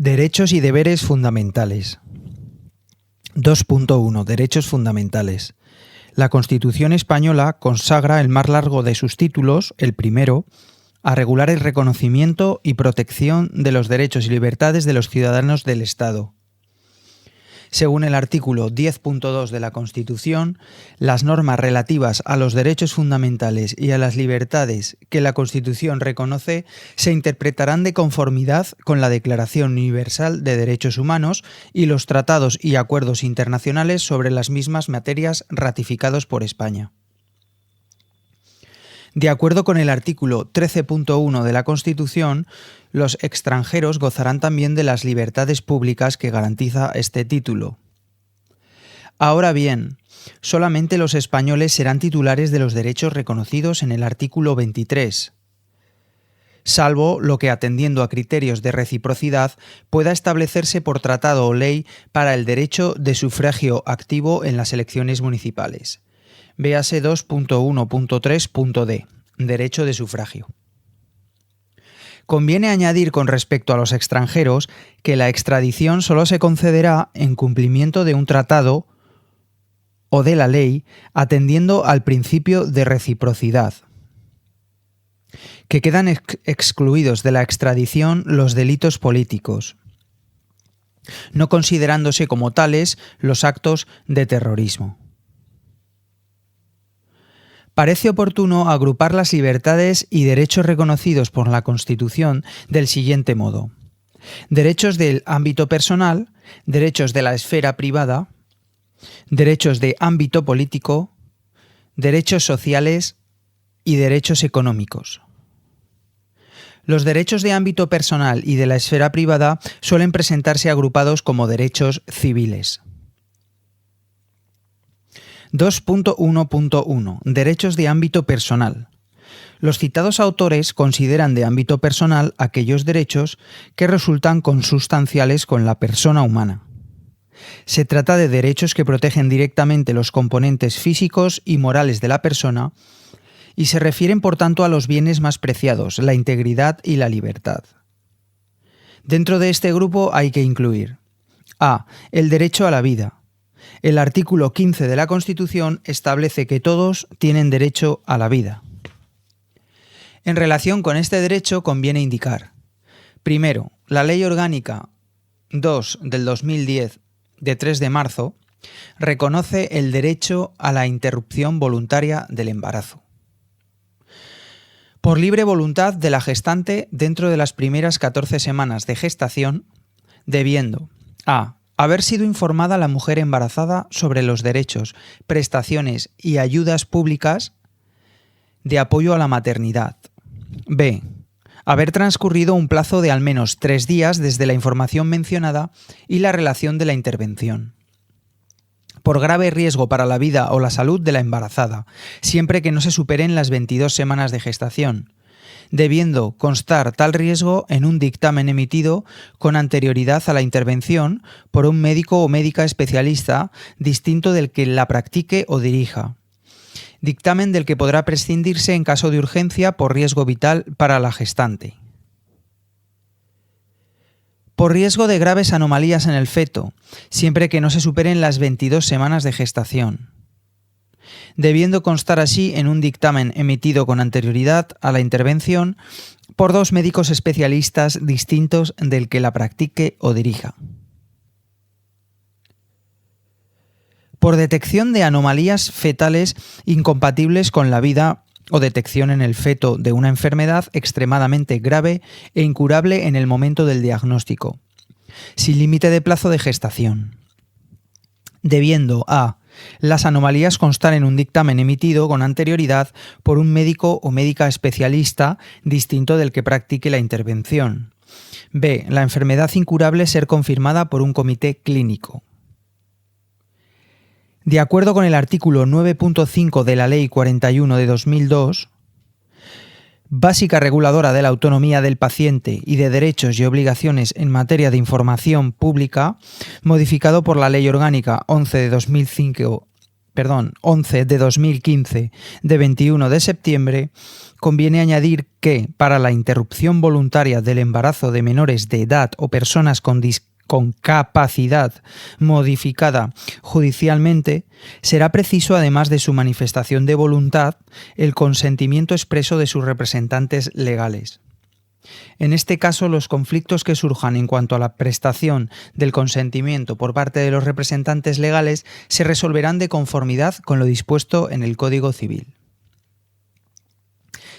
Derechos y deberes fundamentales. 2.1. Derechos fundamentales. La Constitución española consagra el más largo de sus títulos, el primero, a regular el reconocimiento y protección de los derechos y libertades de los ciudadanos del Estado. Según el artículo 10.2 de la Constitución, las normas relativas a los derechos fundamentales y a las libertades que la Constitución reconoce se interpretarán de conformidad con la Declaración Universal de Derechos Humanos y los tratados y acuerdos internacionales sobre las mismas materias ratificados por España. De acuerdo con el artículo 13.1 de la Constitución, los extranjeros gozarán también de las libertades públicas que garantiza este título. Ahora bien, solamente los españoles serán titulares de los derechos reconocidos en el artículo 23, salvo lo que, atendiendo a criterios de reciprocidad, pueda establecerse por tratado o ley para el derecho de sufragio activo en las elecciones municipales. Véase 2.1.3.d, derecho de sufragio. Conviene añadir con respecto a los extranjeros que la extradición solo se concederá en cumplimiento de un tratado o de la ley, atendiendo al principio de reciprocidad. Que quedan excluidos de la extradición los delitos políticos, no considerándose como tales los actos de terrorismo. Parece oportuno agrupar las libertades y derechos reconocidos por la Constitución del siguiente modo: derechos del ámbito personal, derechos de la esfera privada, derechos de ámbito político, derechos sociales y derechos económicos. Los derechos de ámbito personal y de la esfera privada suelen presentarse agrupados como derechos civiles. 2.1.1. Derechos de ámbito personal. Los citados autores consideran de ámbito personal aquellos derechos que resultan consustanciales con la persona humana. Se trata de derechos que protegen directamente los componentes físicos y morales de la persona y se refieren por tanto a los bienes más preciados, la integridad y la libertad. Dentro de este grupo hay que incluir a. El derecho a la vida. El artículo 15 de la Constitución establece que todos tienen derecho a la vida. En relación con este derecho conviene indicar: primero, la Ley Orgánica 2 del 2010, de 3 de marzo, reconoce el derecho a la interrupción voluntaria del embarazo. Por libre voluntad de la gestante dentro de las primeras 14 semanas de gestación, debiendo a. Haber sido informada la mujer embarazada sobre los derechos, prestaciones y ayudas públicas de apoyo a la maternidad. B. Haber transcurrido un plazo de al menos 3 días desde la información mencionada y la relación de la intervención. Por grave riesgo para la vida o la salud de la embarazada, siempre que no se superen las 22 semanas de gestación, debiendo constar tal riesgo en un dictamen emitido con anterioridad a la intervención por un médico o médica especialista distinto del que la practique o dirija. Dictamen del que podrá prescindirse en caso de urgencia por riesgo vital para la gestante. Por riesgo de graves anomalías en el feto, siempre que no se superen las 22 semanas de gestación, debiendo constar así en un dictamen emitido con anterioridad a la intervención por 2 médicos especialistas distintos del que la practique o dirija. Por detección de anomalías fetales incompatibles con la vida o detección en el feto de una enfermedad extremadamente grave e incurable en el momento del diagnóstico, sin límite de plazo de gestación, debiendo a. Las anomalías constar en un dictamen emitido con anterioridad por un médico o médica especialista distinto del que practique la intervención. B. La enfermedad incurable ser confirmada por un comité clínico. De acuerdo con el artículo 9.5 de la Ley 41 de 2002, básica reguladora de la autonomía del paciente y de derechos y obligaciones en materia de información pública, modificado por la Ley Orgánica 11 de 2005 11 de 2015 de 21 de septiembre, conviene añadir que para la interrupción voluntaria del embarazo de menores de edad o personas con capacidad modificada judicialmente, será preciso, además de su manifestación de voluntad, el consentimiento expreso de sus representantes legales. En este caso, los conflictos que surjan en cuanto a la prestación del consentimiento por parte de los representantes legales se resolverán de conformidad con lo dispuesto en el Código Civil.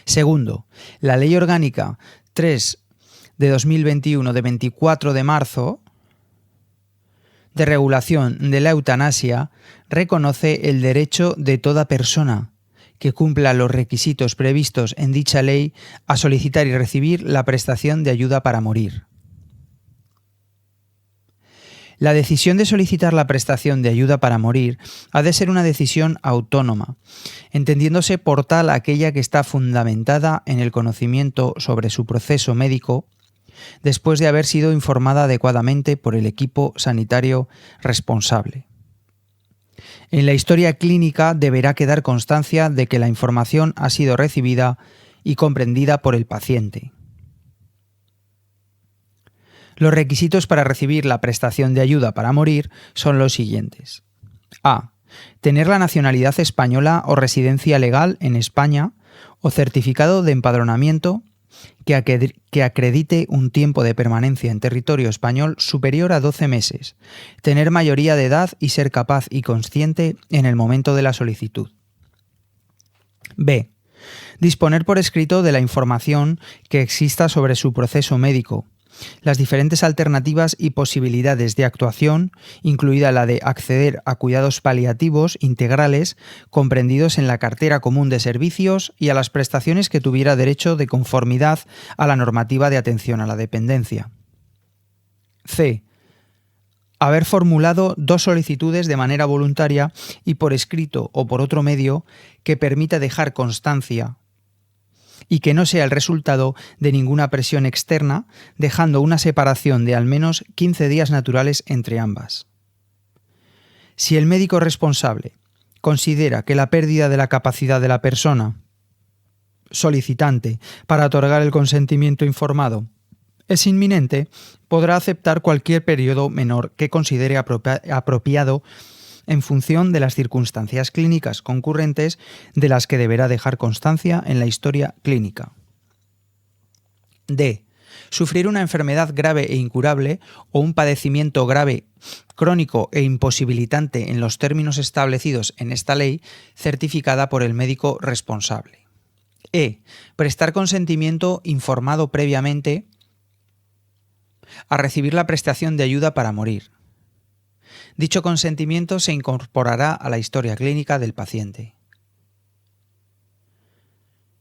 Segundo, la Ley Orgánica 3 de 2021 de 24 de marzo de regulación de la eutanasia reconoce el derecho de toda persona que cumpla los requisitos previstos en dicha ley a solicitar y recibir la prestación de ayuda para morir. La decisión de solicitar la prestación de ayuda para morir ha de ser una decisión autónoma, entendiéndose por tal aquella que está fundamentada en el conocimiento sobre su proceso médico, después de haber sido informada adecuadamente por el equipo sanitario responsable. En la historia clínica deberá quedar constancia de que la información ha sido recibida y comprendida por el paciente. Los requisitos para recibir la prestación de ayuda para morir son los siguientes. A. Tener la nacionalidad española o residencia legal en España o certificado de empadronamiento que acredite un tiempo de permanencia en territorio español superior a 12 meses, tener mayoría de edad y ser capaz y consciente en el momento de la solicitud. B. Disponer por escrito de la información que exista sobre su proceso médico, las diferentes alternativas y posibilidades de actuación, incluida la de acceder a cuidados paliativos integrales comprendidos en la cartera común de servicios y a las prestaciones que tuviera derecho de conformidad a la normativa de atención a la dependencia. C. Haber formulado 2 solicitudes de manera voluntaria y por escrito o por otro medio que permita dejar constancia y que no sea el resultado de ninguna presión externa, dejando una separación de al menos 15 días naturales entre ambas. Si el médico responsable considera que la pérdida de la capacidad de la persona solicitante para otorgar el consentimiento informado es inminente, podrá aceptar cualquier periodo menor que considere apropiado en función de las circunstancias clínicas concurrentes de las que deberá dejar constancia en la historia clínica. D. Sufrir una enfermedad grave e incurable o un padecimiento grave, crónico e imposibilitante en los términos establecidos en esta ley, certificada por el médico responsable. E. Prestar consentimiento informado previamente a recibir la prestación de ayuda para morir. Dicho consentimiento se incorporará a la historia clínica del paciente.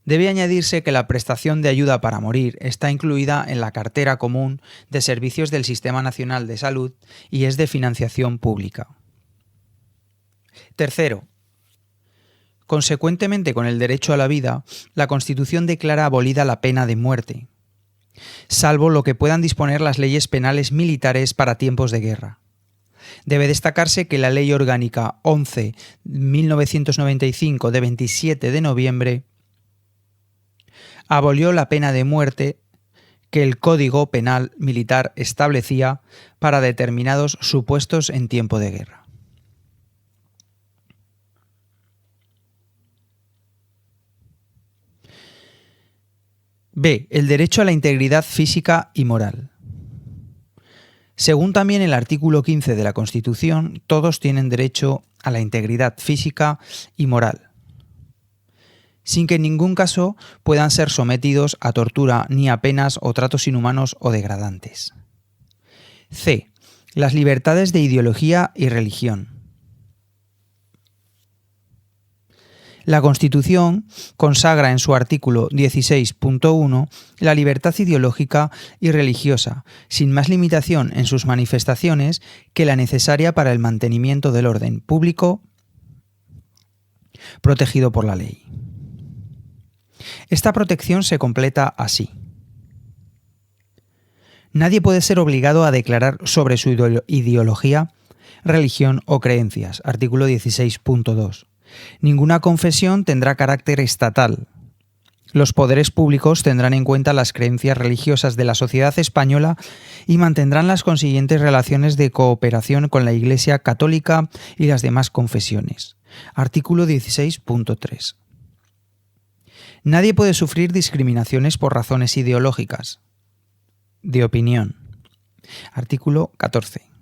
Debe añadirse que la prestación de ayuda para morir está incluida en la cartera común de servicios del Sistema Nacional de Salud y es de financiación pública. Tercero, consecuentemente con el derecho a la vida, la Constitución declara abolida la pena de muerte, salvo lo que puedan disponer las leyes penales militares para tiempos de guerra. Debe destacarse que la Ley Orgánica 11/1995 de 27 de noviembre abolió la pena de muerte que el Código Penal Militar establecía para determinados supuestos en tiempo de guerra. B. El derecho a la integridad física y moral. Según también el artículo 15 de la Constitución, todos tienen derecho a la integridad física y moral, sin que en ningún caso puedan ser sometidos a tortura ni a penas o tratos inhumanos o degradantes. C. Las libertades de ideología y religión. La Constitución consagra en su artículo 16.1 la libertad ideológica y religiosa, sin más limitación en sus manifestaciones que la necesaria para el mantenimiento del orden público protegido por la ley. Esta protección se completa así. Nadie puede ser obligado a declarar sobre su ideología religión o creencias. Artículo 16.2. Ninguna confesión tendrá carácter estatal. Los poderes públicos tendrán en cuenta las creencias religiosas de la sociedad española y mantendrán las consiguientes relaciones de cooperación con la Iglesia católica y las demás confesiones. Artículo 16.3. Nadie puede sufrir discriminaciones por razones ideológicas, de opinión. Artículo 14.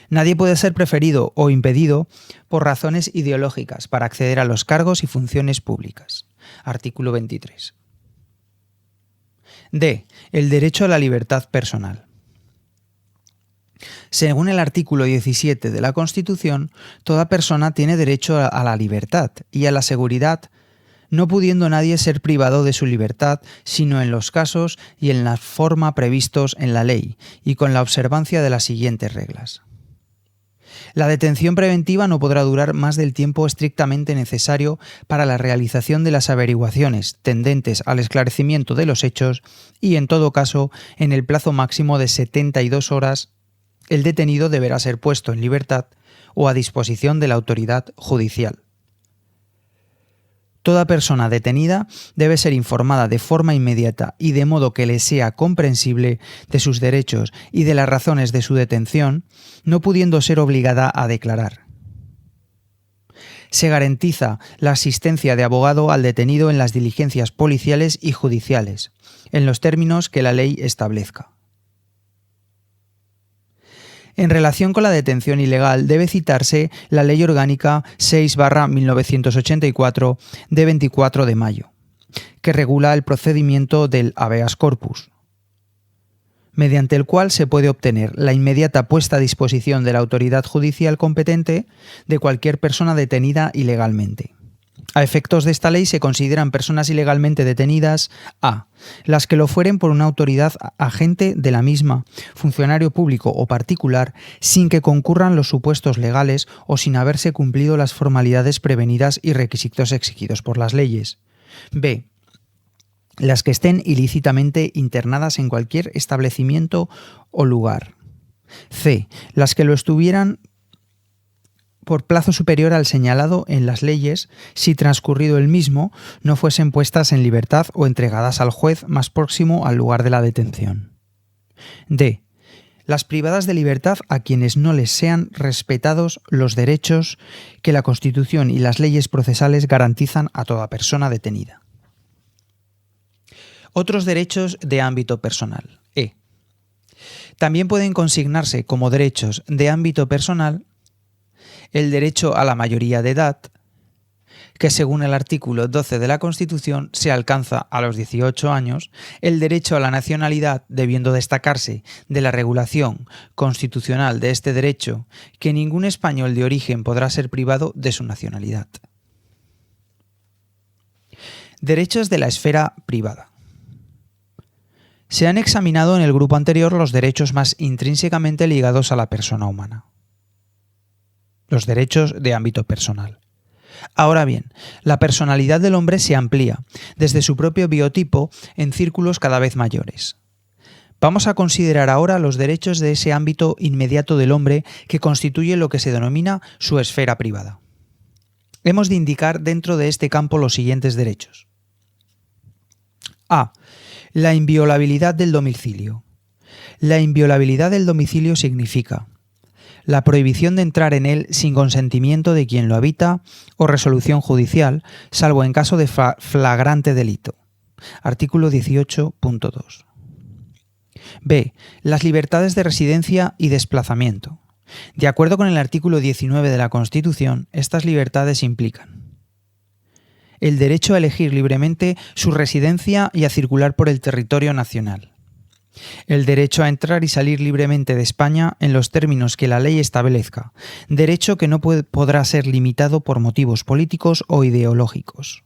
Nadie puede ser preferido o impedido por razones ideológicas para acceder a los cargos y funciones públicas. Artículo 23. D. El derecho a la libertad personal. Según el artículo 17 de la Constitución, toda persona tiene derecho a la libertad y a la seguridad, no pudiendo nadie ser privado de su libertad, sino en los casos y en la forma previstos en la ley, y con la observancia de las siguientes reglas. La detención preventiva no podrá durar más del tiempo estrictamente necesario para la realización de las averiguaciones tendentes al esclarecimiento de los hechos y, en todo caso, en el plazo máximo de 72 horas, el detenido deberá ser puesto en libertad o a disposición de la autoridad judicial. Toda persona detenida debe ser informada de forma inmediata y de modo que le sea comprensible de sus derechos y de las razones de su detención, no pudiendo ser obligada a declarar. Se garantiza la asistencia de abogado al detenido en las diligencias policiales y judiciales, en los términos que la ley establezca. En relación con la detención ilegal debe citarse la Ley Orgánica 6/1984 de 24 de mayo, que regula el procedimiento del habeas corpus, mediante el cual se puede obtener la inmediata puesta a disposición de la autoridad judicial competente de cualquier persona detenida ilegalmente. A efectos de esta ley se consideran personas ilegalmente detenidas a. Las que lo fueren por una autoridad agente de la misma, funcionario público o particular, sin que concurran los supuestos legales o sin haberse cumplido las formalidades prevenidas y requisitos exigidos por las leyes. B. Las que estén ilícitamente internadas en cualquier establecimiento o lugar. C. Las que lo estuvieran por plazo superior al señalado en las leyes, si transcurrido el mismo no fuesen puestas en libertad o entregadas al juez más próximo al lugar de la detención. D. Las privadas de libertad a quienes no les sean respetados los derechos que la Constitución y las leyes procesales garantizan a toda persona detenida. Otros derechos de ámbito personal. E. También pueden consignarse como derechos de ámbito personal el derecho a la mayoría de edad, que según el artículo 12 de la Constitución se alcanza a los 18 años, el derecho a la nacionalidad, debiendo destacarse de la regulación constitucional de este derecho que ningún español de origen podrá ser privado de su nacionalidad. Derechos de la esfera privada. Se han examinado en el grupo anterior los derechos más intrínsecamente ligados a la persona humana. Los derechos de ámbito personal. Ahora bien, la personalidad del hombre se amplía, desde su propio biotipo, en círculos cada vez mayores. Vamos a considerar ahora los derechos de ese ámbito inmediato del hombre que constituye lo que se denomina su esfera privada. Hemos de indicar dentro de este campo los siguientes derechos. A. La inviolabilidad del domicilio. La inviolabilidad del domicilio significa la prohibición de entrar en él sin consentimiento de quien lo habita o resolución judicial, salvo en caso de flagrante delito. Artículo 18.2. B. Las libertades de residencia y desplazamiento. De acuerdo con el artículo 19 de la Constitución, estas libertades implican el derecho a elegir libremente su residencia y a circular por el territorio nacional. El derecho a entrar y salir libremente de España en los términos que la ley establezca, derecho que no podrá ser limitado por motivos políticos o ideológicos.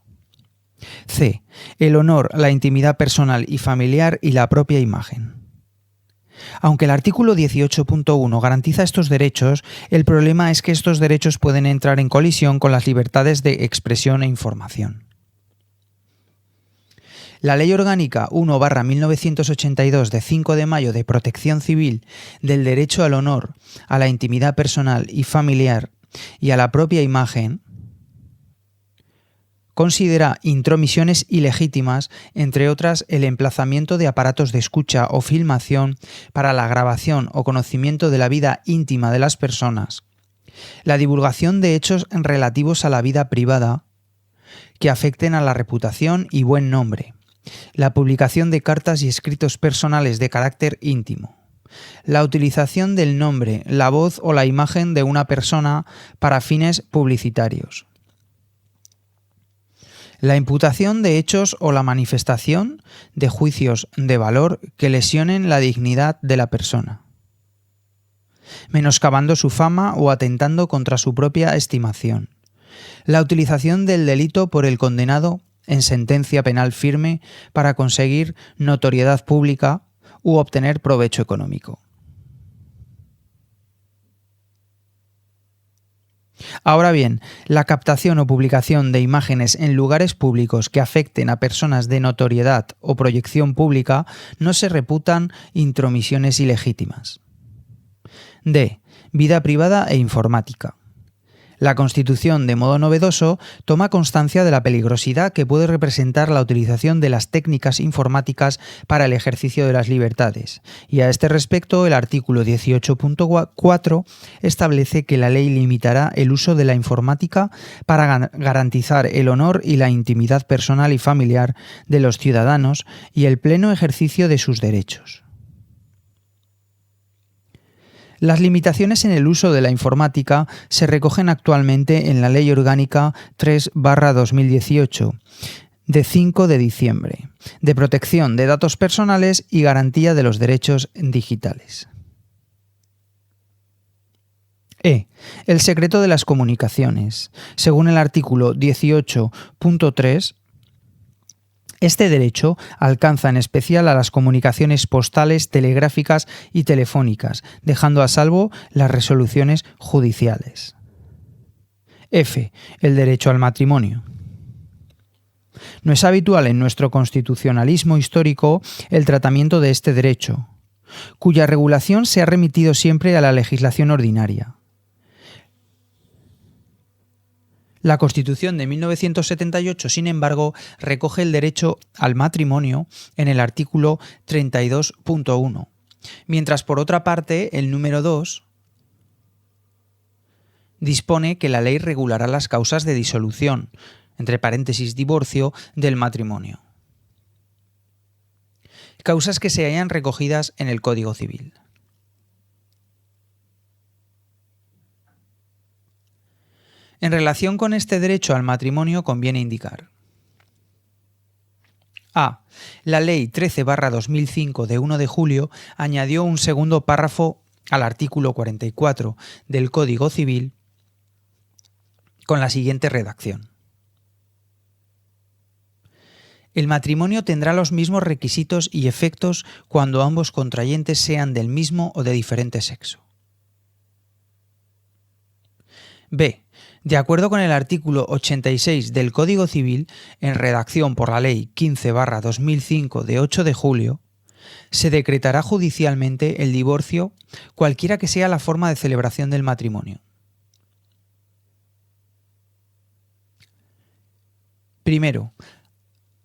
C. El honor, la intimidad personal y familiar y la propia imagen. Aunque el artículo 18.1 garantiza estos derechos, el problema es que estos derechos pueden entrar en colisión con las libertades de expresión e información. La Ley Orgánica 1/1982 de 5 de mayo de Protección Civil del derecho al honor, a la intimidad personal y familiar y a la propia imagen considera intromisiones ilegítimas, entre otras, el emplazamiento de aparatos de escucha o filmación para la grabación o conocimiento de la vida íntima de las personas, la divulgación de hechos relativos a la vida privada que afecten a la reputación y buen nombre, la publicación de cartas y escritos personales de carácter íntimo, la utilización del nombre, la voz o la imagen de una persona para fines publicitarios, la imputación de hechos o la manifestación de juicios de valor que lesionen la dignidad de la persona, menoscabando su fama o atentando contra su propia estimación, la utilización del delito por el condenado en sentencia penal firme para conseguir notoriedad pública u obtener provecho económico. Ahora bien, la captación o publicación de imágenes en lugares públicos que afecten a personas de notoriedad o proyección pública no se reputan intromisiones ilegítimas. D. Vida privada e informática. La Constitución, de modo novedoso, toma constancia de la peligrosidad que puede representar la utilización de las técnicas informáticas para el ejercicio de las libertades, y a este respecto el artículo 18.4 establece que la ley limitará el uso de la informática para garantizar el honor y la intimidad personal y familiar de los ciudadanos y el pleno ejercicio de sus derechos. Las limitaciones en el uso de la informática se recogen actualmente en la Ley Orgánica 3/2018, de 5 de diciembre, de protección de datos personales y garantía de los derechos digitales. E. El secreto de las comunicaciones. Según el artículo 18.3, este derecho alcanza en especial a las comunicaciones postales, telegráficas y telefónicas, dejando a salvo las resoluciones judiciales. F. El derecho al matrimonio. No es habitual en nuestro constitucionalismo histórico el tratamiento de este derecho, cuya regulación se ha remitido siempre a la legislación ordinaria. La Constitución de 1978, sin embargo, recoge el derecho al matrimonio en el artículo 32.1, mientras por otra parte el número 2 dispone que la ley regulará las causas de disolución, entre paréntesis divorcio, del matrimonio. Causas que se hallan recogidas en el Código Civil. En relación con este derecho al matrimonio conviene indicar: A. La Ley 13/2005 de 1 de julio añadió un segundo párrafo al artículo 44 del Código Civil con la siguiente redacción: El matrimonio tendrá los mismos requisitos y efectos cuando ambos contrayentes sean del mismo o de diferente sexo. B. De acuerdo con el artículo 86 del Código Civil, en redacción por la Ley 15/2005 de 8 de julio, se decretará judicialmente el divorcio cualquiera que sea la forma de celebración del matrimonio. Primero,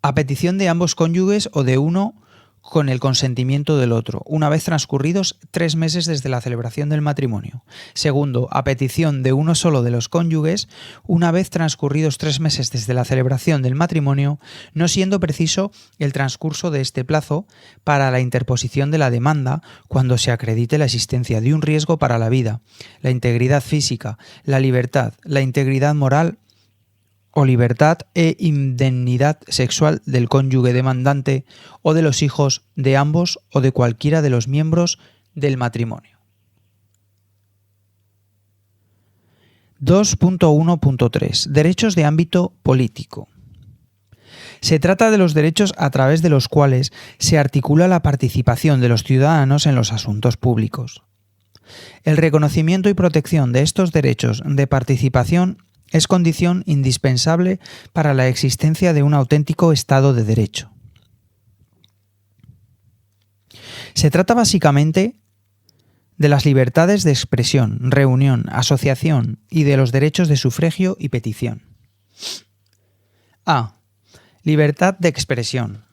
a petición de ambos cónyuges o de uno con el consentimiento del otro, una vez transcurridos 3 meses desde la celebración del matrimonio. Segundo, a petición de uno solo de los cónyuges, una vez transcurridos 3 meses desde la celebración del matrimonio, no siendo preciso el transcurso de este plazo para la interposición de la demanda cuando se acredite la existencia de un riesgo para la vida, la integridad física, la libertad, la integridad moral o libertad e indemnidad sexual del cónyuge demandante o de los hijos de ambos o de cualquiera de los miembros del matrimonio. 2.1.3. Derechos de ámbito político. Se trata de los derechos a través de los cuales se articula la participación de los ciudadanos en los asuntos públicos. El reconocimiento y protección de estos derechos de participación es condición indispensable para la existencia de un auténtico Estado de Derecho. Se trata básicamente de las libertades de expresión, reunión, asociación y de los derechos de sufragio y petición. A. Libertad de expresión.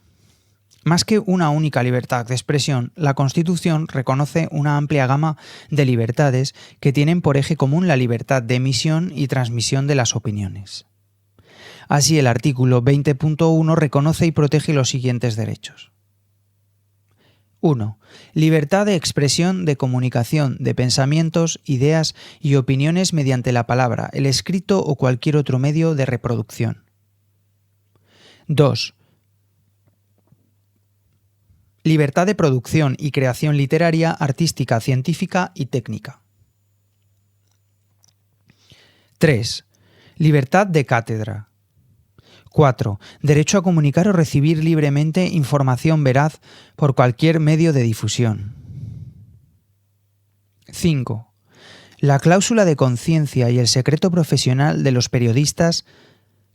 Más que una única libertad de expresión, la Constitución reconoce una amplia gama de libertades que tienen por eje común la libertad de emisión y transmisión de las opiniones. Así, el artículo 20.1 reconoce y protege los siguientes derechos. 1. Libertad de expresión, de comunicación de pensamientos, ideas y opiniones mediante la palabra, el escrito o cualquier otro medio de reproducción. 2. Libertad de producción y creación literaria, artística, científica y técnica. 3. Libertad de cátedra. 4. Derecho a comunicar o recibir libremente información veraz por cualquier medio de difusión. 5. La cláusula de conciencia y el secreto profesional de los periodistas,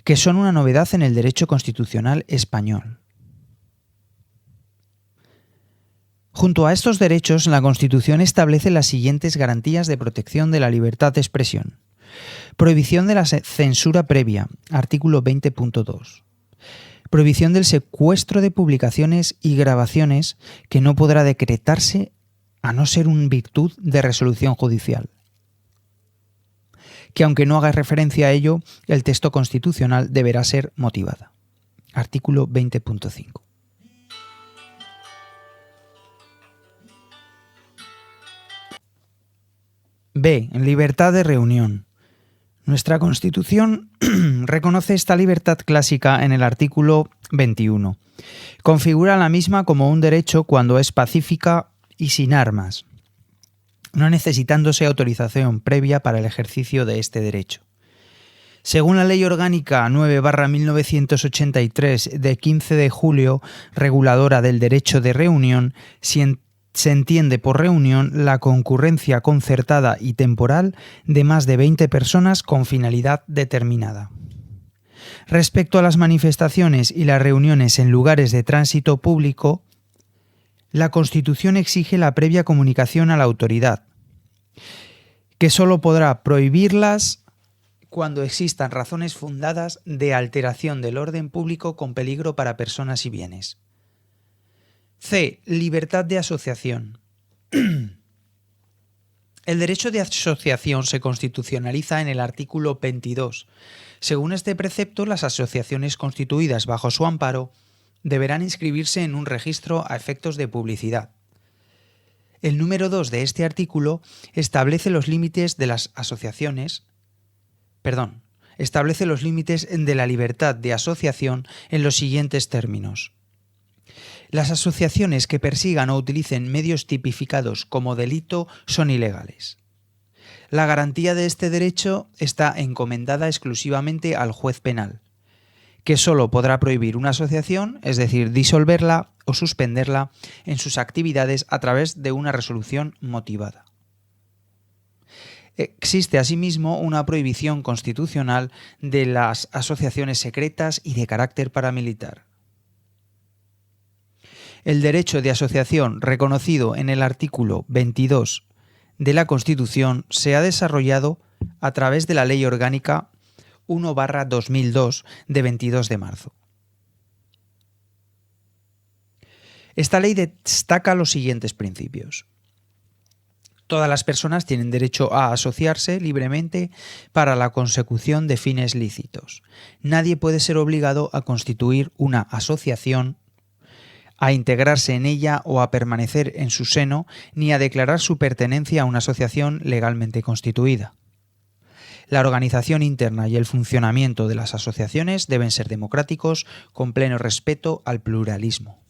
que son una novedad en el derecho constitucional español. Junto a estos derechos, la Constitución establece las siguientes garantías de protección de la libertad de expresión. Prohibición de la censura previa, artículo 20.2. Prohibición del secuestro de publicaciones y grabaciones que no podrá decretarse a no ser en virtud de resolución judicial. Que aunque no haga referencia a ello, el texto constitucional deberá ser motivada. Artículo 20.5. B. Libertad de reunión. Nuestra Constitución reconoce esta libertad clásica en el artículo 21. Configura la misma como un derecho cuando es pacífica y sin armas, no necesitándose autorización previa para el ejercicio de este derecho. Según la Ley Orgánica 9/1983 de 15 de julio, reguladora del derecho de reunión, se entiende por reunión la concurrencia concertada y temporal de más de 20 personas con finalidad determinada. Respecto a las manifestaciones y las reuniones en lugares de tránsito público, la Constitución exige la previa comunicación a la autoridad, que solo podrá prohibirlas cuando existan razones fundadas de alteración del orden público con peligro para personas y bienes. C. Libertad de asociación. El derecho de asociación se constitucionaliza en el artículo 22. Según este precepto, las asociaciones constituidas bajo su amparo deberán inscribirse en un registro a efectos de publicidad. El número 2 de este artículo establece los límites de las asociaciones. Establece los límites de la libertad de asociación en los siguientes términos. Las asociaciones que persigan o utilicen medios tipificados como delito son ilegales. La garantía de este derecho está encomendada exclusivamente al juez penal, que solo podrá prohibir una asociación, es decir, disolverla o suspenderla en sus actividades a través de una resolución motivada. Existe asimismo una prohibición constitucional de las asociaciones secretas y de carácter paramilitar. El derecho de asociación reconocido en el artículo 22 de la Constitución se ha desarrollado a través de la Ley Orgánica 1/2002 de 22 de marzo. Esta ley destaca los siguientes principios. Todas las personas tienen derecho a asociarse libremente para la consecución de fines lícitos. Nadie puede ser obligado a constituir una asociación, a integrarse en ella o a permanecer en su seno, ni a declarar su pertenencia a una asociación legalmente constituida. La organización interna y el funcionamiento de las asociaciones deben ser democráticos, con pleno respeto al pluralismo.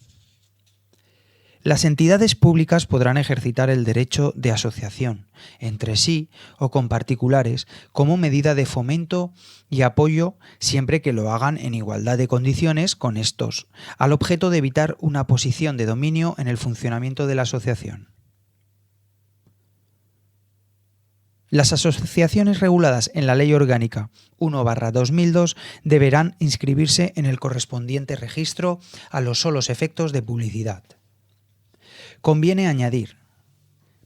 Las entidades públicas podrán ejercitar el derecho de asociación, entre sí o con particulares, como medida de fomento y apoyo, siempre que lo hagan en igualdad de condiciones con estos, al objeto de evitar una posición de dominio en el funcionamiento de la asociación. Las asociaciones reguladas en la Ley Orgánica 1/2002 deberán inscribirse en el correspondiente registro a los solos efectos de publicidad. Conviene añadir: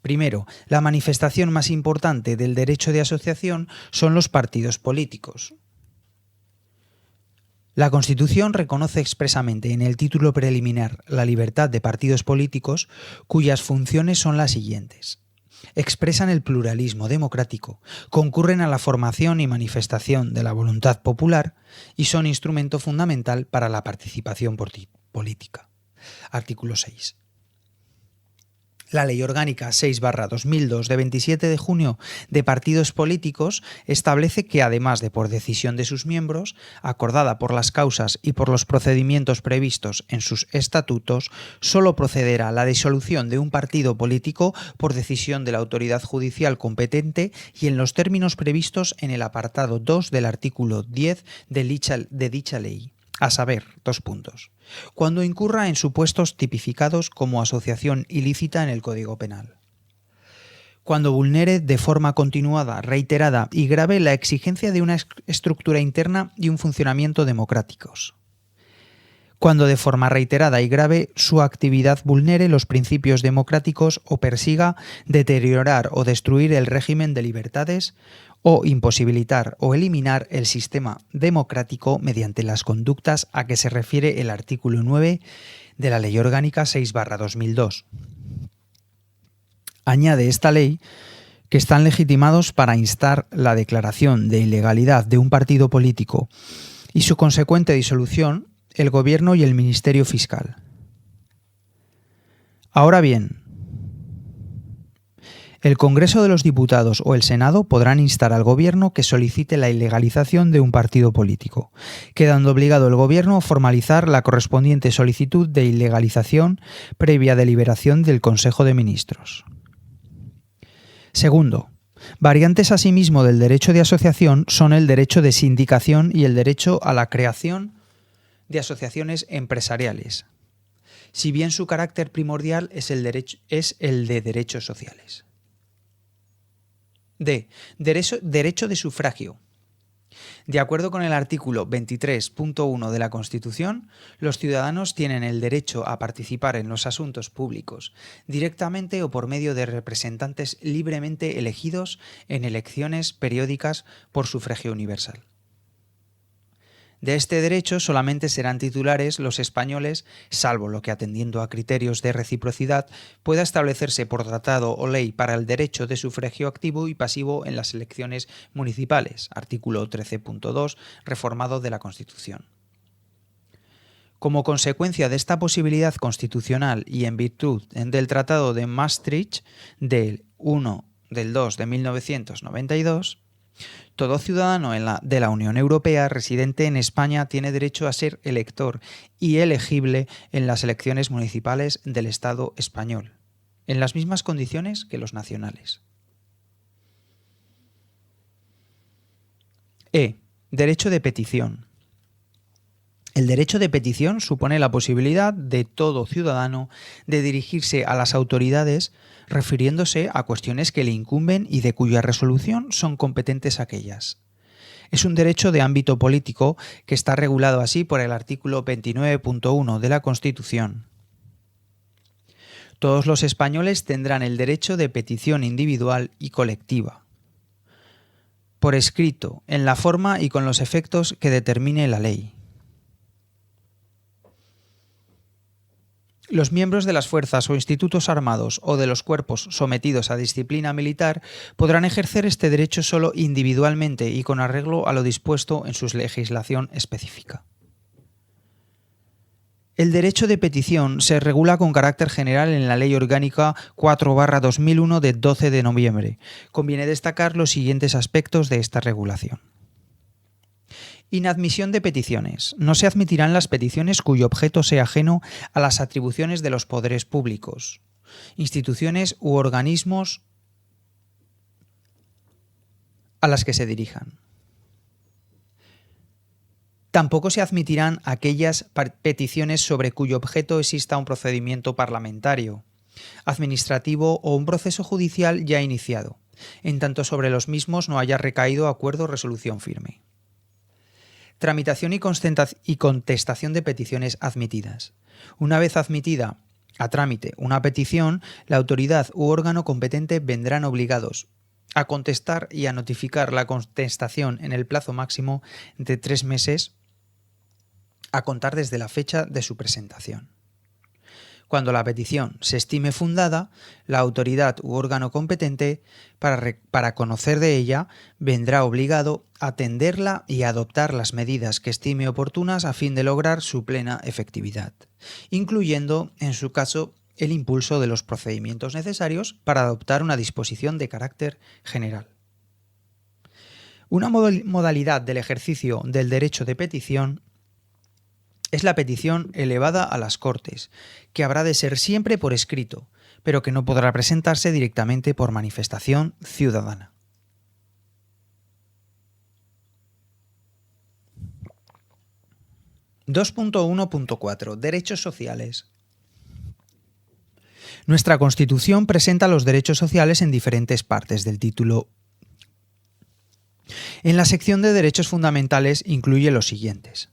primero, la manifestación más importante del derecho de asociación son los partidos políticos. La Constitución reconoce expresamente en el título preliminar la libertad de partidos políticos, cuyas funciones son las siguientes: expresan el pluralismo democrático, concurren a la formación y manifestación de la voluntad popular y son instrumento fundamental para la participación política. Artículo 6. La Ley Orgánica 6/2002 de 27 de junio de partidos políticos establece que, además de por decisión de sus miembros, acordada por las causas y por los procedimientos previstos en sus estatutos, solo procederá la disolución de un partido político por decisión de la autoridad judicial competente y en los términos previstos en el apartado 2 del artículo 10 de dicha ley. A saber, cuando incurra en supuestos tipificados como asociación ilícita en el Código Penal. Cuando vulnere de forma continuada, reiterada y grave la exigencia de una estructura interna y un funcionamiento democráticos. Cuando de forma reiterada y grave su actividad vulnere los principios democráticos o persiga deteriorar o destruir el régimen de libertades o imposibilitar o eliminar el sistema democrático mediante las conductas a que se refiere el artículo 9 de la Ley Orgánica 6/2002. Añade esta ley que están legitimados para instar la declaración de ilegalidad de un partido político y su consecuente disolución el Gobierno y el Ministerio Fiscal. Ahora bien, el Congreso de los Diputados o el Senado podrán instar al Gobierno que solicite la ilegalización de un partido político, quedando obligado el Gobierno a formalizar la correspondiente solicitud de ilegalización previa deliberación del Consejo de Ministros. Segundo, variantes asimismo del derecho de asociación son el derecho de sindicación y el derecho a la creación de asociaciones empresariales, si bien su carácter primordial es el de derechos sociales. D. Derecho de sufragio. De acuerdo con el artículo 23.1 de la Constitución, los ciudadanos tienen el derecho a participar en los asuntos públicos, directamente o por medio de representantes libremente elegidos en elecciones periódicas por sufragio universal. De este derecho solamente serán titulares los españoles, salvo lo que, atendiendo a criterios de reciprocidad, pueda establecerse por tratado o ley para el derecho de sufragio activo y pasivo en las elecciones municipales, artículo 13.2 reformado de la Constitución. Como consecuencia de esta posibilidad constitucional y en virtud del Tratado de Maastricht del 2 de 1992, todo ciudadano de la Unión Europea residente en España tiene derecho a ser elector y elegible en las elecciones municipales del Estado español, en las mismas condiciones que los nacionales. E. Derecho de petición. El derecho de petición supone la posibilidad de todo ciudadano de dirigirse a las autoridades refiriéndose a cuestiones que le incumben y de cuya resolución son competentes aquellas. Es un derecho de ámbito político que está regulado así por el artículo 29.1 de la Constitución. Todos los españoles tendrán el derecho de petición individual y colectiva, por escrito, en la forma y con los efectos que determine la ley. Los miembros de las fuerzas o institutos armados o de los cuerpos sometidos a disciplina militar podrán ejercer este derecho solo individualmente y con arreglo a lo dispuesto en su legislación específica. El derecho de petición se regula con carácter general en la Ley Orgánica 4/2001 de 12 de noviembre. Conviene destacar los siguientes aspectos de esta regulación. Inadmisión de peticiones. No se admitirán las peticiones cuyo objeto sea ajeno a las atribuciones de los poderes públicos, instituciones u organismos a las que se dirijan. Tampoco se admitirán aquellas peticiones sobre cuyo objeto exista un procedimiento parlamentario, administrativo o un proceso judicial ya iniciado, en tanto sobre los mismos no haya recaído acuerdo o resolución firme. Tramitación y contestación de peticiones admitidas. Una vez admitida a trámite una petición, la autoridad u órgano competente vendrán obligados a contestar y a notificar la contestación en el plazo máximo de 3 meses a contar desde la fecha de su presentación. Cuando la petición se estime fundada, la autoridad u órgano competente, para conocer de ella, vendrá obligado a atenderla y a adoptar las medidas que estime oportunas a fin de lograr su plena efectividad, incluyendo, en su caso, el impulso de los procedimientos necesarios para adoptar una disposición de carácter general. Una modalidad del ejercicio del derecho de petición es la petición elevada a las Cortes, que habrá de ser siempre por escrito, pero que no podrá presentarse directamente por manifestación ciudadana. (2.1.4) Derechos sociales. Nuestra Constitución presenta los derechos sociales en diferentes partes del título. En la sección de derechos fundamentales incluye los siguientes: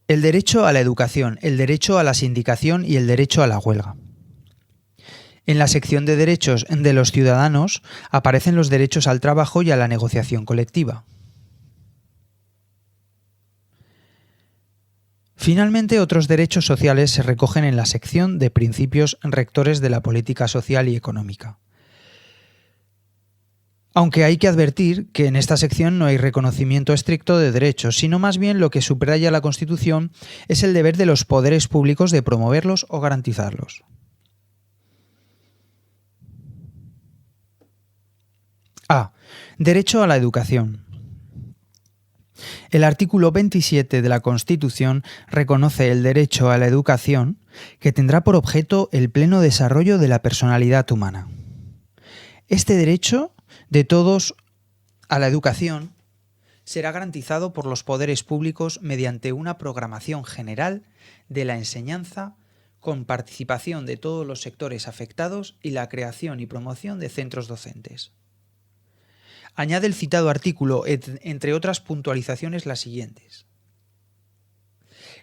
el derecho a la educación, el derecho a la sindicación y el derecho a la huelga. En la sección de derechos de los ciudadanos aparecen los derechos al trabajo y a la negociación colectiva. Finalmente, otros derechos sociales se recogen en la sección de principios rectores de la política social y económica. Aunque hay que advertir que en esta sección no hay reconocimiento estricto de derechos, sino más bien lo que subraya la Constitución es el deber de los poderes públicos de promoverlos o garantizarlos. A. Derecho a la educación. El artículo 27 de la Constitución reconoce el derecho a la educación, que tendrá por objeto el pleno desarrollo de la personalidad humana. Este derecho de todos a la educación será garantizado por los poderes públicos mediante una programación general de la enseñanza con participación de todos los sectores afectados y la creación y promoción de centros docentes. Añade el citado artículo, entre otras puntualizaciones, las siguientes.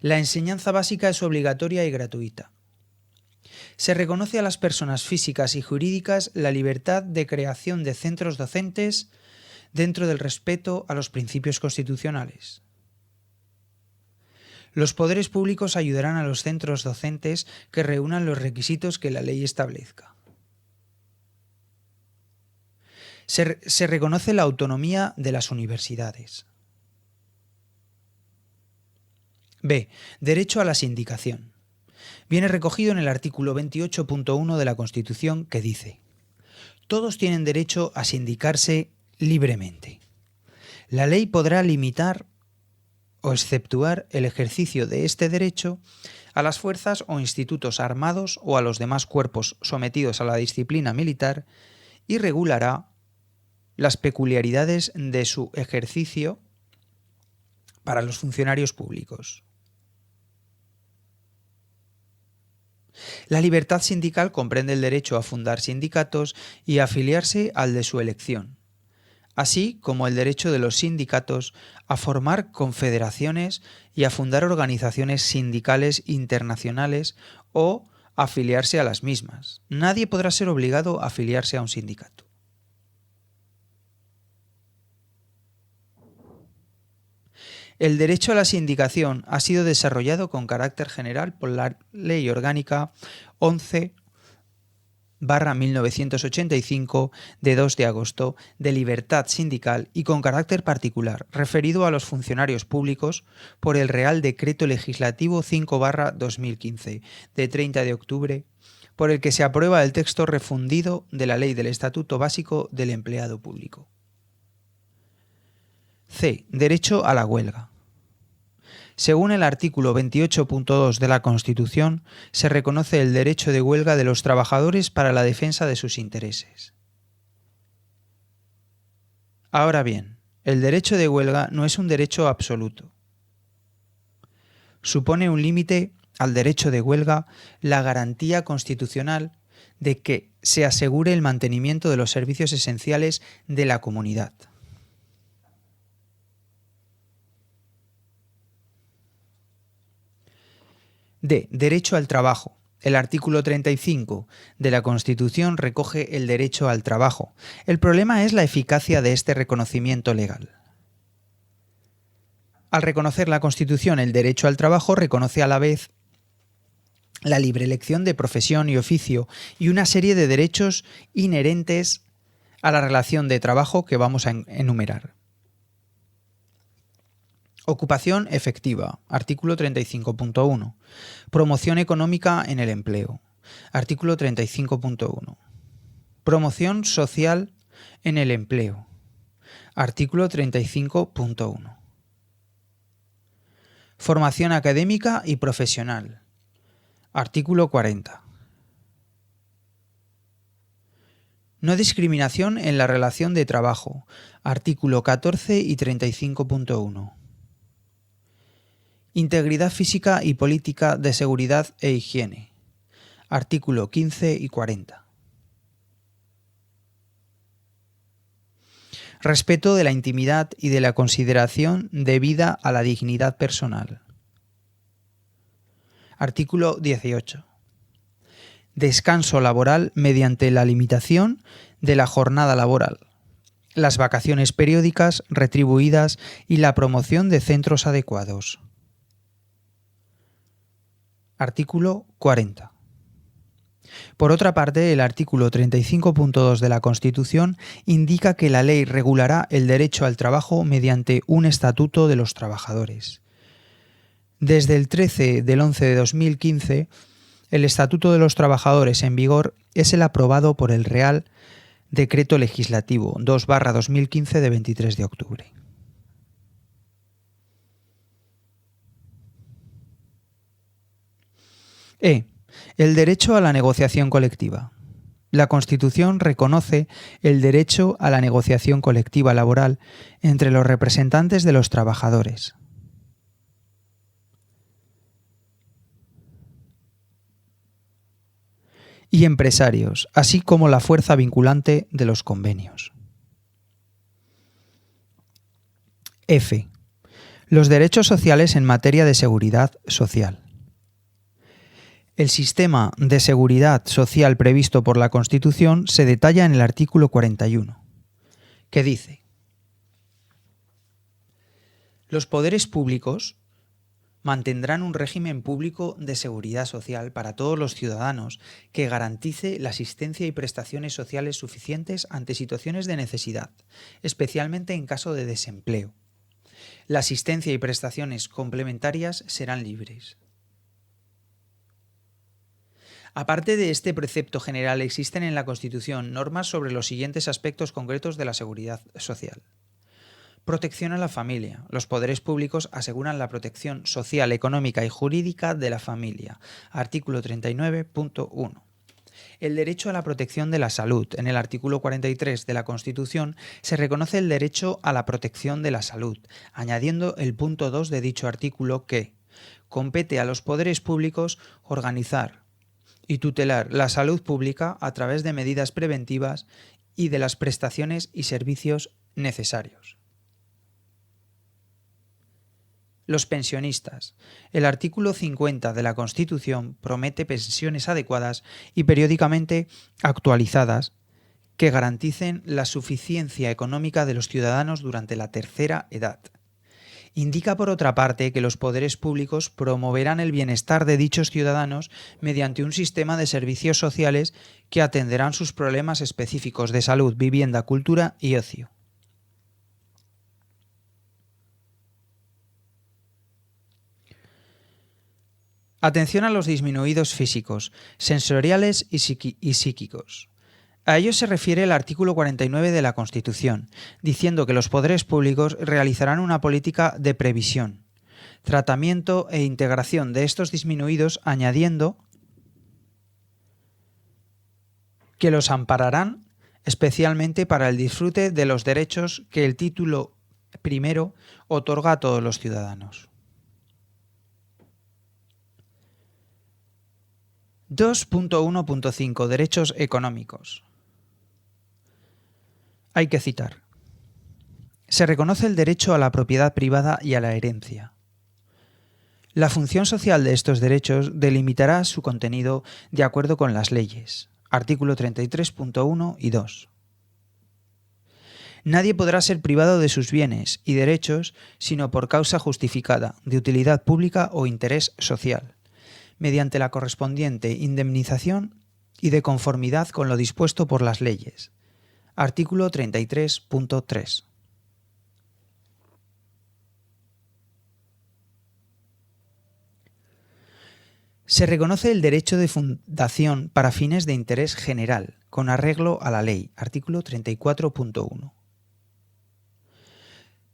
La enseñanza básica es obligatoria y gratuita. Se reconoce a las personas físicas y jurídicas la libertad de creación de centros docentes dentro del respeto a los principios constitucionales. Los poderes públicos ayudarán a los centros docentes que reúnan los requisitos que la ley establezca. Se reconoce la autonomía de las universidades. B. Derecho a la sindicación. Viene recogido en el artículo 28.1 de la Constitución, que dice: todos tienen derecho a sindicarse libremente. La ley podrá limitar o exceptuar el ejercicio de este derecho a las fuerzas o institutos armados o a los demás cuerpos sometidos a la disciplina militar y regulará las peculiaridades de su ejercicio para los funcionarios públicos. La libertad sindical comprende el derecho a fundar sindicatos y a afiliarse al de su elección, así como el derecho de los sindicatos a formar confederaciones y a fundar organizaciones sindicales internacionales o afiliarse a las mismas. Nadie podrá ser obligado a afiliarse a un sindicato. El derecho a la sindicación ha sido desarrollado con carácter general por la Ley Orgánica 11/1985 de 2 de agosto de libertad sindical y con carácter particular referido a los funcionarios públicos por el Real Decreto Legislativo 5/2015 de 30 de octubre, por el que se aprueba el texto refundido de la Ley del Estatuto Básico del Empleado Público. C. Derecho a la huelga. Según el artículo 28.2 de la Constitución, se reconoce el derecho de huelga de los trabajadores para la defensa de sus intereses. Ahora bien, el derecho de huelga no es un derecho absoluto. Supone un límite al derecho de huelga la garantía constitucional de que se asegure el mantenimiento de los servicios esenciales de la comunidad. D. Derecho al trabajo. El artículo 35 de la Constitución recoge el derecho al trabajo. El problema es la eficacia de este reconocimiento legal. Al reconocer la Constitución el derecho al trabajo, reconoce a la vez la libre elección de profesión y oficio y una serie de derechos inherentes a la relación de trabajo que vamos a enumerar. Ocupación efectiva, artículo 35.1. Promoción económica en el empleo, artículo 35.1. Promoción social en el empleo, artículo 35.1. Formación académica y profesional, artículo 40. No discriminación en la relación de trabajo, artículo 14 y 35.1. Integridad física y política de seguridad e higiene, artículo 15 y 40. Respeto de la intimidad y de la consideración debida a la dignidad personal, artículo 18. Descanso laboral mediante la limitación de la jornada laboral, las vacaciones periódicas retribuidas y la promoción de centros adecuados. Artículo 40. Por otra parte, el artículo 35.2 de la Constitución indica que la ley regulará el derecho al trabajo mediante un estatuto de los trabajadores. Desde el 13 del 11 de 2015, el Estatuto de los Trabajadores en vigor es el aprobado por el Real Decreto Legislativo 2/2015 de 23 de octubre. El derecho a la negociación colectiva. La Constitución reconoce el derecho a la negociación colectiva laboral entre los representantes de los trabajadores. Y empresarios, así como la fuerza vinculante de los convenios. F. Los derechos sociales en materia de seguridad social. El sistema de seguridad social previsto por la Constitución se detalla en el artículo 41, que dice: los poderes públicos mantendrán un régimen público de seguridad social para todos los ciudadanos que garantice la asistencia y prestaciones sociales suficientes ante situaciones de necesidad, especialmente en caso de desempleo. La asistencia y prestaciones complementarias serán libres. Aparte de este precepto general, existen en la Constitución normas sobre los siguientes aspectos concretos de la seguridad social. Protección a la familia. Los poderes públicos aseguran la protección social, económica y jurídica de la familia. Artículo 39.1. El derecho a la protección de la salud. En el artículo 43 de la Constitución se reconoce el derecho a la protección de la salud, añadiendo el punto 2 de dicho artículo que compete a los poderes públicos organizar y tutelar la salud pública a través de medidas preventivas y de las prestaciones y servicios necesarios. Los pensionistas. El artículo 50 de la Constitución promete pensiones adecuadas y periódicamente actualizadas que garanticen la suficiencia económica de los ciudadanos durante la tercera edad. Indica, por otra parte, que los poderes públicos promoverán el bienestar de dichos ciudadanos mediante un sistema de servicios sociales que atenderán sus problemas específicos de salud, vivienda, cultura y ocio. Atención a los disminuidos físicos, sensoriales y psíquicos. A ello se refiere el artículo 49 de la Constitución, diciendo que los poderes públicos realizarán una política de previsión, tratamiento e integración de estos disminuidos, añadiendo que los ampararán especialmente para el disfrute de los derechos que el título primero otorga a todos los ciudadanos. 2.1.5 Derechos económicos. Hay que citar. Se reconoce el derecho a la propiedad privada y a la herencia. La función social de estos derechos delimitará su contenido de acuerdo con las leyes. Artículo 33.1 y 2. Nadie podrá ser privado de sus bienes y derechos sino por causa justificada, de utilidad pública o interés social, mediante la correspondiente indemnización y de conformidad con lo dispuesto por las leyes. Artículo 33.3. Se reconoce el derecho de fundación para fines de interés general, con arreglo a la ley. Artículo 34.1.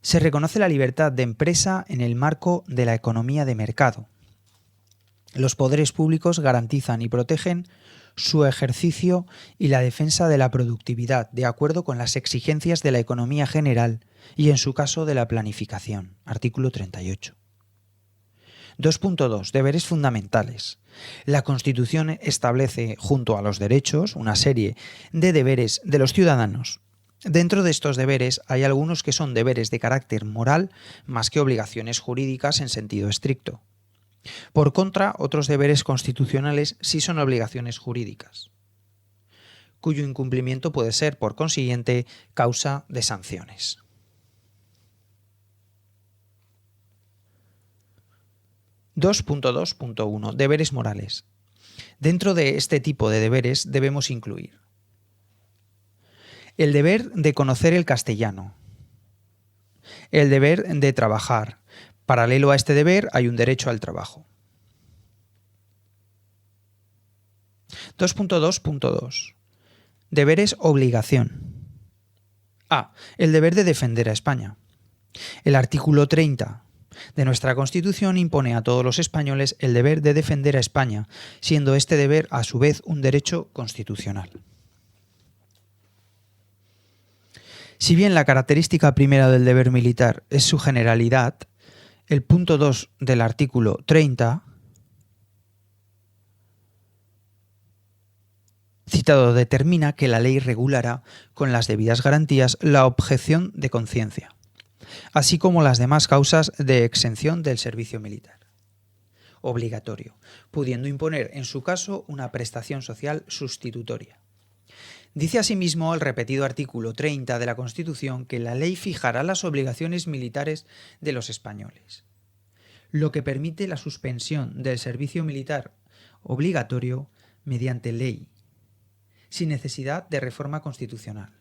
Se reconoce la libertad de empresa en el marco de la economía de mercado. Los poderes públicos garantizan y protegen su ejercicio y la defensa de la productividad, de acuerdo con las exigencias de la economía general y, en su caso, de la planificación. Artículo 38. 2.2. Deberes fundamentales. La Constitución establece, junto a los derechos, una serie de deberes de los ciudadanos. Dentro de estos deberes hay algunos que son deberes de carácter moral más que obligaciones jurídicas en sentido estricto. Por contra, otros deberes constitucionales sí son obligaciones jurídicas, cuyo incumplimiento puede ser, por consiguiente, causa de sanciones. (2.2.1) Deberes morales. Dentro de este tipo de deberes debemos incluir el deber de conocer el castellano, el deber de trabajar. Paralelo a este deber hay un derecho al trabajo. 2.2.2 Deberes obligación. A. El deber de defender a España. El artículo 30 de nuestra Constitución impone a todos los españoles el deber de defender a España, siendo este deber a su vez un derecho constitucional. Si bien la característica primera del deber militar es su generalidad, el punto 2 del artículo 30 citado determina que la ley regulará con las debidas garantías la objeción de conciencia, así como las demás causas de exención del servicio militar obligatorio, pudiendo imponer en su caso una prestación social sustitutoria. Dice asimismo el repetido artículo 30 de la Constitución que la ley fijará las obligaciones militares de los españoles, lo que permite la suspensión del servicio militar obligatorio mediante ley, sin necesidad de reforma constitucional.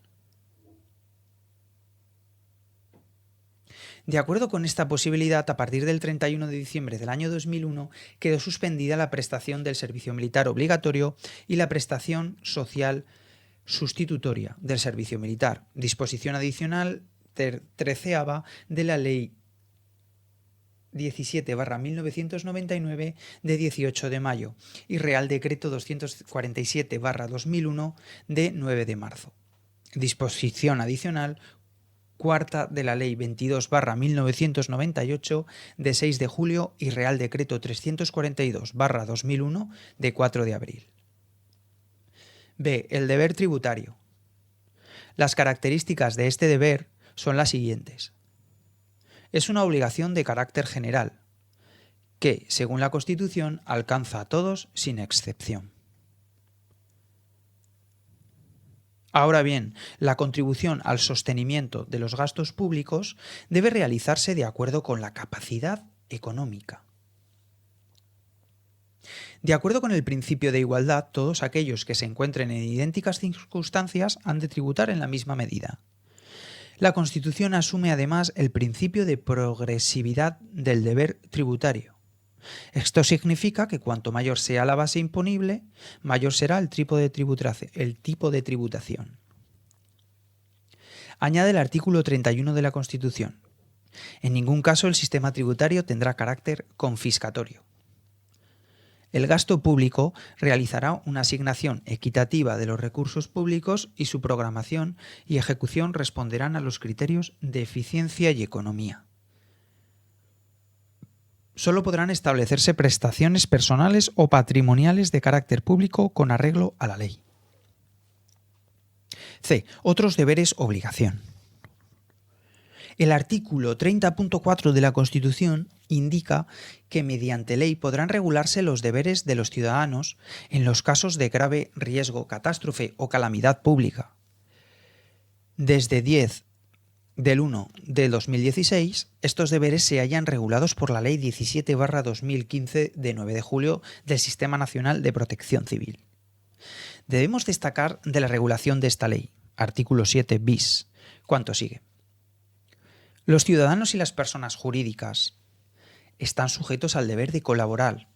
De acuerdo con esta posibilidad, a partir del 31 de diciembre del año 2001 quedó suspendida la prestación del servicio militar obligatorio y la prestación social sustitutoria del servicio militar, disposición adicional 13ª de la Ley 17/1999 de 18 de mayo y Real Decreto 247/2001 de 9 de marzo. Disposición adicional cuarta de la Ley 22/1998 de 6 de julio y Real Decreto 342/2001 de 4 de abril. B. El deber tributario. Las características de este deber son las siguientes. Es una obligación de carácter general, que, según la Constitución, alcanza a todos sin excepción. Ahora bien, la contribución al sostenimiento de los gastos públicos debe realizarse de acuerdo con la capacidad económica. De acuerdo con el principio de igualdad, todos aquellos que se encuentren en idénticas circunstancias han de tributar en la misma medida. La Constitución asume además el principio de progresividad del deber tributario. Esto significa que cuanto mayor sea la base imponible, mayor será el tipo de tributación. Añade el artículo 31 de la Constitución. En ningún caso el sistema tributario tendrá carácter confiscatorio. El gasto público realizará una asignación equitativa de los recursos públicos y su programación y ejecución responderán a los criterios de eficiencia y economía. Solo podrán establecerse prestaciones personales o patrimoniales de carácter público con arreglo a la ley. C. Otros deberes obligación. El artículo 30.4 de la Constitución indica que mediante ley podrán regularse los deberes de los ciudadanos en los casos de grave riesgo, catástrofe o calamidad pública. Desde 10 del 1 de 2016, estos deberes se hallan regulados por la Ley 17/2015 de 9 de julio del Sistema Nacional de Protección Civil. Debemos destacar de la regulación de esta ley, artículo 7 bis, cuanto sigue. Los ciudadanos y las personas jurídicas están sujetos al deber de colaborar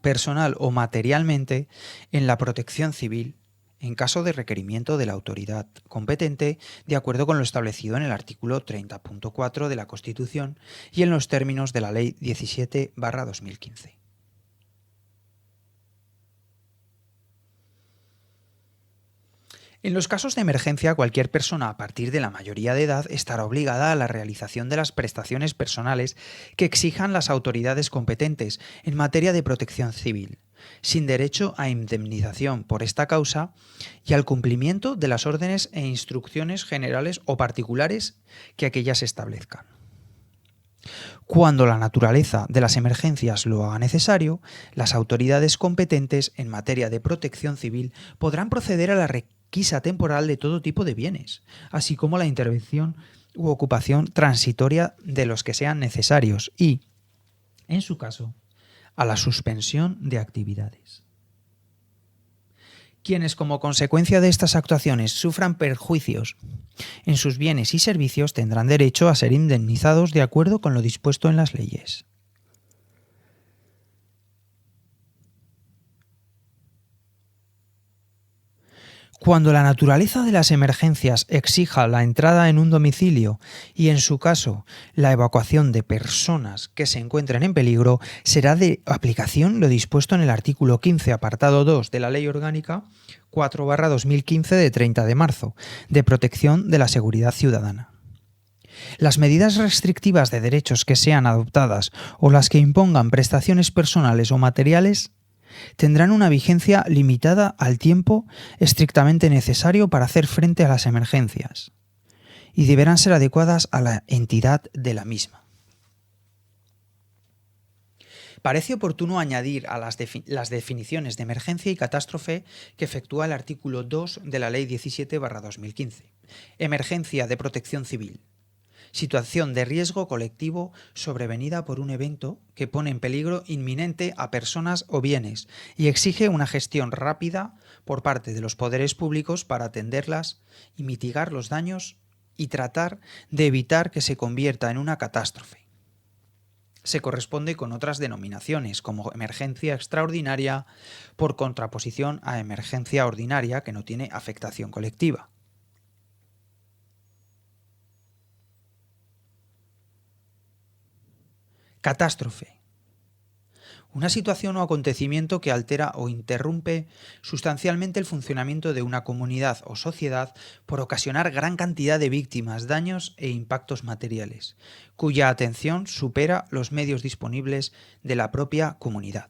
personal o materialmente en la protección civil en caso de requerimiento de la autoridad competente, de acuerdo con lo establecido en el artículo 30.4 de la Constitución y en los términos de la Ley 17/2015. En los casos de emergencia, cualquier persona a partir de la mayoría de edad estará obligada a la realización de las prestaciones personales que exijan las autoridades competentes en materia de protección civil, sin derecho a indemnización por esta causa y al cumplimiento de las órdenes e instrucciones generales o particulares que aquellas establezcan. Cuando la naturaleza de las emergencias lo haga necesario, las autoridades competentes en materia de protección civil podrán proceder a la requisa temporal de todo tipo de bienes, así como la intervención u ocupación transitoria de los que sean necesarios y, en su caso, a la suspensión de actividades. Quienes como consecuencia de estas actuaciones sufran perjuicios en sus bienes y servicios tendrán derecho a ser indemnizados de acuerdo con lo dispuesto en las leyes. Cuando la naturaleza de las emergencias exija la entrada en un domicilio y, en su caso, la evacuación de personas que se encuentren en peligro, será de aplicación lo dispuesto en el artículo 15, apartado 2 de la Ley Orgánica 4/2015 de 30 de marzo, de protección de la seguridad ciudadana. Las medidas restrictivas de derechos que sean adoptadas o las que impongan prestaciones personales o materiales tendrán una vigencia limitada al tiempo estrictamente necesario para hacer frente a las emergencias y deberán ser adecuadas a la entidad de la misma. Parece oportuno añadir a las definiciones de emergencia y catástrofe que efectúa el artículo 2 de la Ley 17/2015. Emergencia de protección civil. Situación de riesgo colectivo sobrevenida por un evento que pone en peligro inminente a personas o bienes y exige una gestión rápida por parte de los poderes públicos para atenderlas y mitigar los daños y tratar de evitar que se convierta en una catástrofe. Se corresponde con otras denominaciones como emergencia extraordinaria por contraposición a emergencia ordinaria que no tiene afectación colectiva. Catástrofe. Una situación o acontecimiento que altera o interrumpe sustancialmente el funcionamiento de una comunidad o sociedad por ocasionar gran cantidad de víctimas, daños e impactos materiales, cuya atención supera los medios disponibles de la propia comunidad.